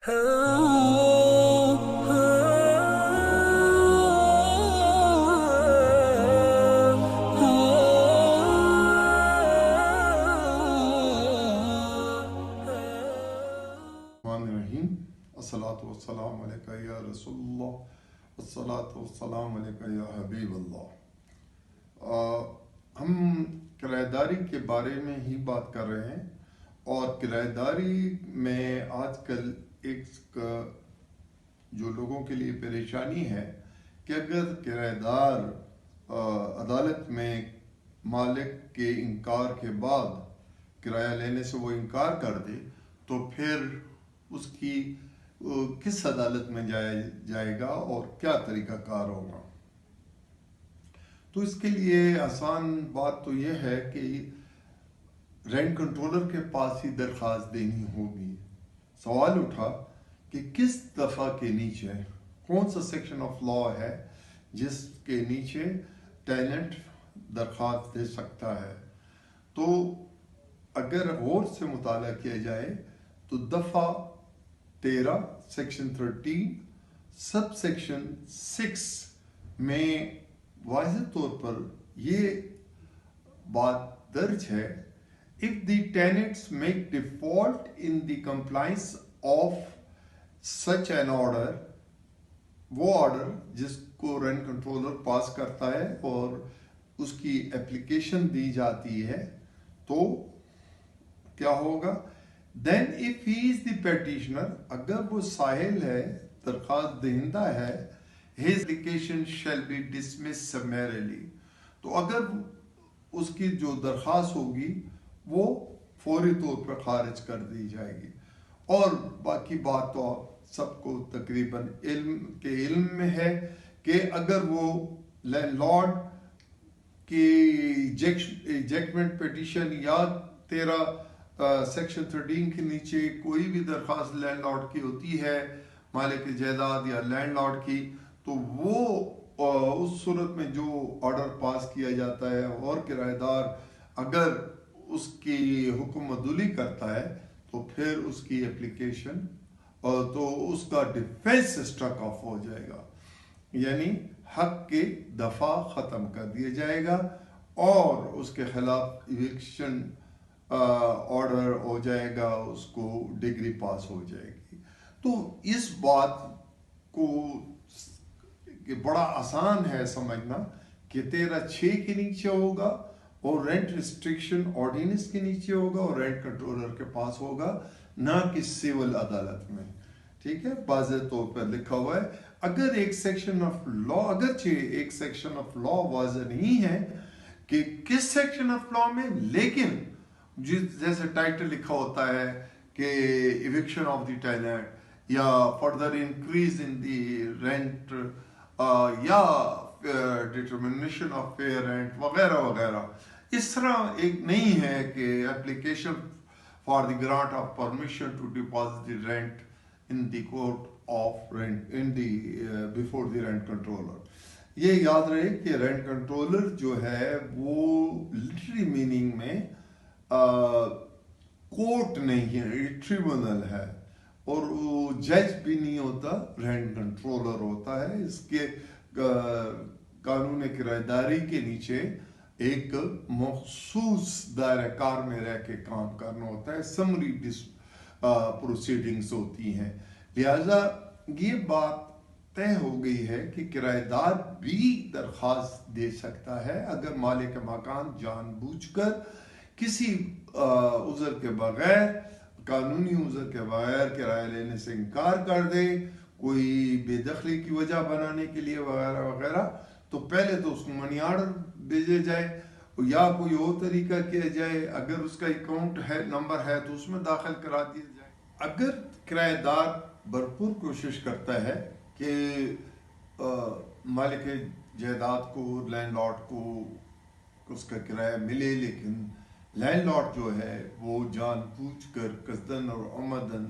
الصلاۃ والسلام علیکہ یا رسول اللہ، الصلاۃ والسلام علیکہ یا حبیب اللہ۔ ہم کرایہ داری کے بارے میں ہی بات کر رہے ہیں، اور کرایہ داری میں آج کل ایک جو لوگوں کے لیے پریشانی ہے کہ اگر کرایہ دار عدالت میں مالک کے انکار کے بعد کرایہ لینے سے وہ انکار کر دے تو پھر اس کی کس عدالت میں جائے گا اور کیا طریقہ کار ہوگا۔ تو اس کے لیے آسان بات تو یہ ہے کہ رینٹ کنٹرولر کے پاس ہی درخواست دینی ہوگی۔ سوال اٹھا کہ کس دفعہ کے نیچے کون سا سیکشن آف لا ہے جس کے نیچے ٹیننٹ درخواست دے سکتا ہے۔ تو اگر غور سے مطالعہ کیا جائے تو دفعہ 13 سیکشن 13 سب سیکشن 6 میں واضح طور پر یہ بات درج ہے، if the tenants make default in the compliance of such an order، وہ آرڈر جس کو رینٹ کنٹرولر پاس کرتا ہے اور اس کی اپلیکیشن دی جاتی ہے، تو کیا ہوگا؟ then if he is the petitioner، اگر وہ سائل ہے، درخواست دہندہ ہے، his application shall be dismissed summarily، تو اگر اس کی جو درخواست ہوگی وہ فوری طور پر خارج کر دی جائے گی۔ اور باقی بات تو سب کو تقریباً علم میں ہے کہ اگر وہ لینڈ لارڈ کی ایجیکٹمنٹ پیٹیشن یا 13 سیکشن 13 کے نیچے کوئی بھی درخواست لینڈ لارڈ کی ہوتی ہے، مالک جائیداد یا لینڈ لارڈ کی، تو وہ اس صورت میں جو آرڈر پاس کیا جاتا ہے اور کرایہ دار اگر اس کی حکم عدولی کرتا ہے تو پھر اس کی اپلیکیشن تو اس کا ڈیفینس اسٹرک آف ہو جائے گا، یعنی حق کے دفع ختم کر دیا جائے گا اور اس کے خلاف ایوکشن آرڈر ہو جائے گا، اس کو ڈگری پاس ہو جائے گی۔ تو اس بات کو بڑا آسان ہے سمجھنا کہ 13(6) کے نیچے ہوگا اور رینٹ ریسٹرکشن آرڈیننس کے نیچے ہوگا اور رینٹ کنٹرولر کے پاس ہوگا، نہ کہ سول عدالت میں۔ ٹھیک ہے، واضح طور پر لکھا ہوا ہے۔ اگر ایک سیکشن آف لا، اگرچہ ایک سیکشن آف لا واضح نہیں ہے کہ کس سیکشن آف لا میں، لیکن جیسے ٹائٹل لکھا ہوتا ہے کہ ایوکشن آف دی ٹیننٹ یا further increase in the rent یا ڈٹرمنیشن آف فیئر رینٹ وغیرہ وغیرہ، اس طرح ایک نہیں ہے کہ application for the grant of permission to deposit the rent in the court of rent in the before the rent controller. یہ یاد رہے کہ رینٹ کنٹرولر جو ہے وہ لٹری میننگ میں کورٹ نہیں ہے، ٹریبونل ہے، اور وہ جج بھی نہیں ہوتا، رینٹ کنٹرولر ہوتا ہے۔ اس کے قانون کرایہ داری کے نیچے ایک مخصوص دائرہ کار میں رہ کے کام کرنا ہوتا ہے، سمری پروسیڈنگز ہوتی ہیں۔ لہذا یہ بات طے ہو گئی ہے کہ کرایہ دار بھی درخواست دے سکتا ہے اگر مالک مکان جان بوجھ کر کسی عذر کے بغیر، قانونی عذر کے بغیر کرایہ لینے سے انکار کر دے، کوئی بے دخلی کی وجہ بنانے کے لیے وغیرہ وغیرہ، تو پہلے تو اس کو منی آرڈر بھیجے جائے یا کوئی اور طریقہ کیا جائے، اگر اس کا اکاؤنٹ ہے نمبر ہے تو اس میں داخل کرا دیا جائے۔ اگر کرایہ دار بھرپور کوشش کرتا ہے کہ مالک جائیداد کو، لینڈ لارڈ کو اس کا کرایہ ملے، لیکن لینڈ لارڈ جو ہے وہ جان بوجھ کر قصدن اور عمدن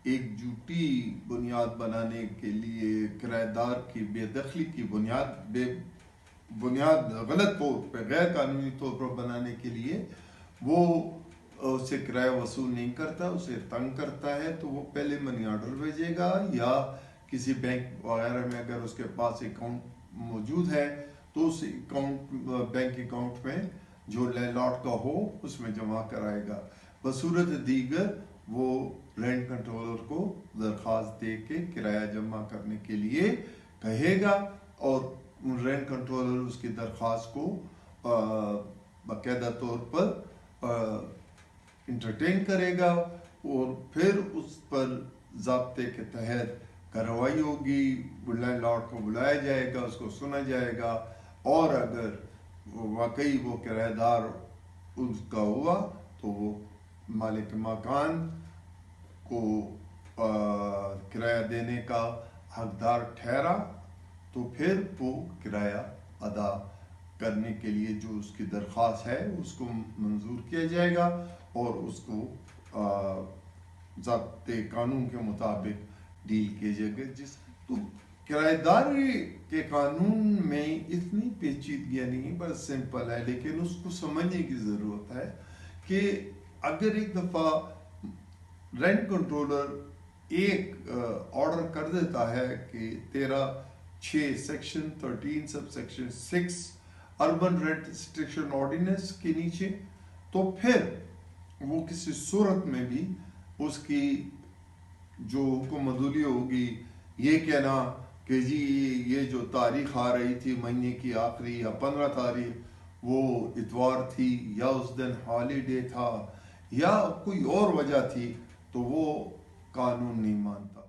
ایک جھوٹی بنیاد بنانے کے لیے، کرایہ دار کی بے دخلی کی بنیاد غلط طور پہ، غیر قانونی طور پر بنانے کے لیے وہ اس سے کرایہ وصول نہیں کرتا، اسے تنگ کرتا ہے، تو وہ پہلے منی آرڈر بھیجے گا، یا کسی بینک وغیرہ میں اگر اس کے پاس اکاؤنٹ موجود ہے تو اس بینک اکاؤنٹ میں جو لینڈ لارڈ کا ہو اس میں جمع کرائے گا۔ بصورت دیگر وہ رینٹ کنٹرولر کو درخواست دے کے کرایہ جمع کرنے کے لیے کہے گا، اور رینٹ کنٹرولر اس کی درخواست کو باقاعدہ طور پر انٹرٹین کرے گا، اور پھر اس پر ضابطے کے تحت کارروائی ہوگی، لینڈ لارڈ کو بلایا جائے گا، اس کو سنا جائے گا، اور اگر واقعی وہ کرایہ دار اس کا ہوا تو وہ مالک مکان کو کرایہ دینے کا حقدار ٹھہرا، تو پھر وہ کرایہ ادا کرنے کے لیے جو اس کی درخواست ہے اس کو منظور کیا جائے گا، اور اس کو ضابط قانون کے مطابق ڈیل کیے جائے گا۔ تو کرایہ داری کے قانون میں اتنی پیچیدگیاں نہیں، بس سمپل ہے، لیکن اس کو سمجھنے کی ضرورت ہے کہ اگر ایک دفعہ رینٹ کنٹرولر ایک آرڈر کر دیتا ہے کہ تیرا 6 section 13 sub section 6 urban rent restriction ordinance کے نیچے، تو پھر وہ کسی صورت میں بھی اس کی جو حکم عدولی ہوگی یہ کہنا کہ جی یہ جو تاریخ آ رہی تھی مہینے کی آخری یا 15 تاریخ وہ اتوار تھی، یا اس دن ہالیڈے تھا، یا کوئی اور وجہ تھی، تو وہ قانون نہیں مانتا۔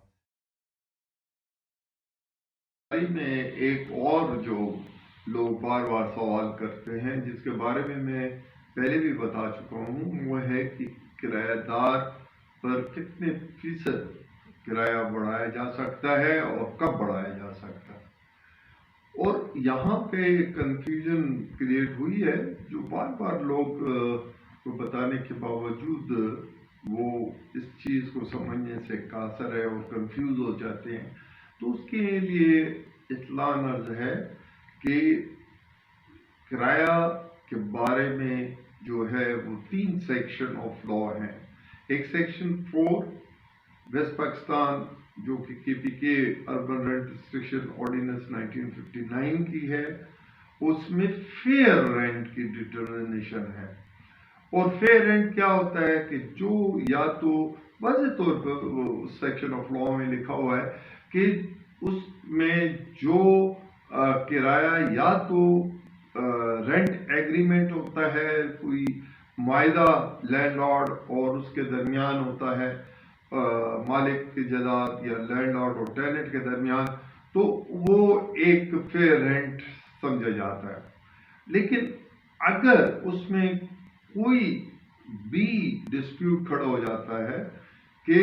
میں ایک اور جو لوگ بار بار سوال کرتے ہیں، جس کے بارے میں پہلے بھی بتا چکا ہوں، وہ ہے کہ کرایہ دار پر کتنے فیصد کرایہ بڑھایا جا سکتا ہے اور کب بڑھایا جا سکتا ہے۔ اور یہاں پہ کنفیوژن کریٹ ہوئی ہے، جو بار بار لوگ کو بتانے کے باوجود وہ اس چیز کو سمجھنے سے قاصر ہے اور کنفیوز ہو جاتے ہیں۔ تو اس کے لیے اطلاع عرض ہے کہ کرایہ کے بارے میں جو ہے وہ 3 سیکشن آف لا ہیں۔ ایک سیکشن 4 ویسٹ پاکستان جو کہ کے پی کے اربن رینٹ ریسٹرکشن آرڈیننس 1959 کی ہے، اس میں فیئر رینٹ کی ڈٹرمنیشن ہے۔ اور فیئر رینٹ کیا ہوتا ہے کہ جو یا تو واضح طور پر سیکشن آف لا میں لکھا ہوا ہے کہ اس میں جو کرایہ یا تو رینٹ ایگریمنٹ ہوتا ہے، کوئی معاہدہ لینڈ لارڈ اور اس کے درمیان ہوتا ہے، مالک کی جائیداد یا لینڈ لارڈ اور ٹیننٹ کے درمیان، تو وہ ایک فیئر رینٹ سمجھا جاتا ہے۔ لیکن اگر اس میں کوئی بھی ڈسپیوٹ کھڑا ہو جاتا ہے کہ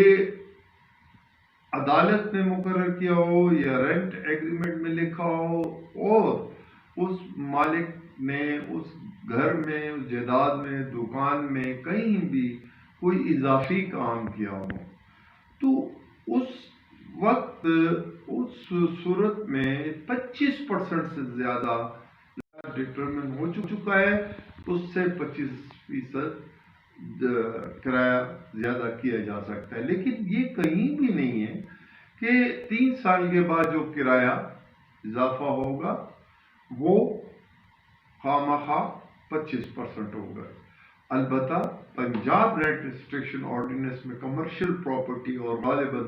عدالت نے مقرر کیا ہو یا رینٹ ایگریمنٹ میں لکھا ہو، اور اس مالک نے اس گھر میں، اس جائیداد میں، دکان میں کہیں بھی کوئی اضافی کام کیا ہو، تو اس وقت اس صورت میں 25% سے زیادہ ڈٹرمن ہو چکا ہے، اس سے 25% کرایہ زیادہ کیا جا سکتا ہے۔ لیکن یہ کہیں بھی نہیں ہے کہ 3 سال کے بعد جو کرایہ اضافہ ہوگا وہ خواہ 25% ہوگا۔ البتہ پنجاب رینٹ ریسٹرکشن آرڈیننس میں کمرشل پراپرٹی اور غالباً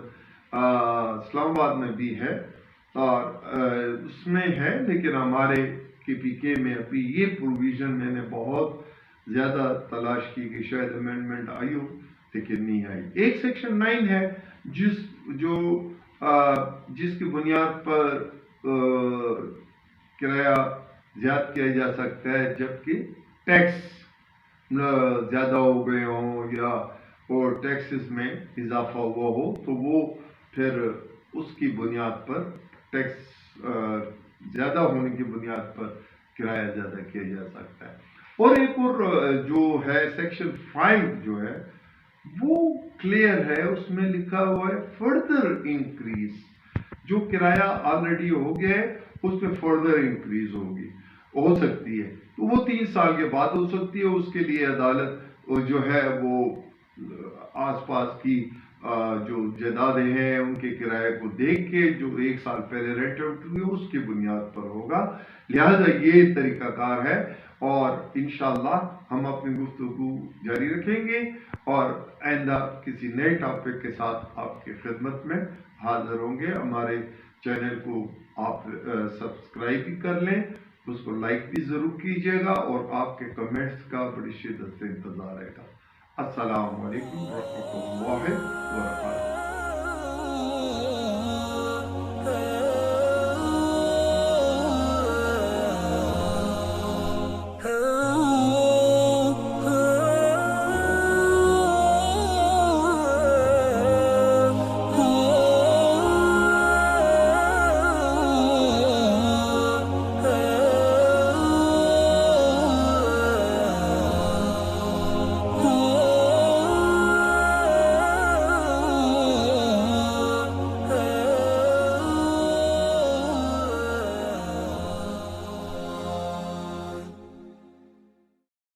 اسلام آباد میں بھی ہے، اور اس میں ہے، لیکن ہمارے کے پی کے میں ابھی یہ پروویژن میں نے بہت زیادہ تلاش کی کہ شاید امینڈمنٹ آئی ہو، لیکن نہیں آئی۔ ایک سیکشن 9 ہے جس کی بنیاد پر کرایہ زیادہ کیا جا سکتا ہے، جبکہ ٹیکس زیادہ ہو گئے ہوں یا اور ٹیکسز میں اضافہ ہوا ہو، تو وہ پھر اس کی بنیاد پر ٹیکس زیادہ ہونے کی بنیاد پر کرایہ زیادہ کیا جا سکتا ہے۔ اور ایک اور جو ہے سیکشن 5 جو ہے وہ کلیئر ہے، اس میں لکھا ہوا ہے فردر انکریز، جو کرایہ آلریڈی ہو گیا ہے اس میں فردر انکریز ہو سکتی ہے، تو وہ 3 سال کے بعد ہو سکتی ہے۔ اس کے لیے عدالت جو ہے وہ آس پاس کی جو جائیدادیں ہیں ان کے کرائے کو دیکھ کے جو 1 سال پہلے رینٹ آؤٹ ہوئی اس کی بنیاد پر ہوگا. لہذا یہ طریقہ کار ہے اور انشاءاللہ ہم اپنی گفتگو جاری رکھیں گے اور آئندہ کسی نئے ٹاپک کے ساتھ آپ کی خدمت میں حاضر ہوں گے. ہمارے چینل کو آپ سبسکرائب بھی کر لیں, اس کو لائک بھی ضرور کیجیے گا اور آپ کے کمنٹس کا بڑی شدت سے انتظار رہے گا. السلام علیکم ورحمۃ اللہ وبرکاتہ.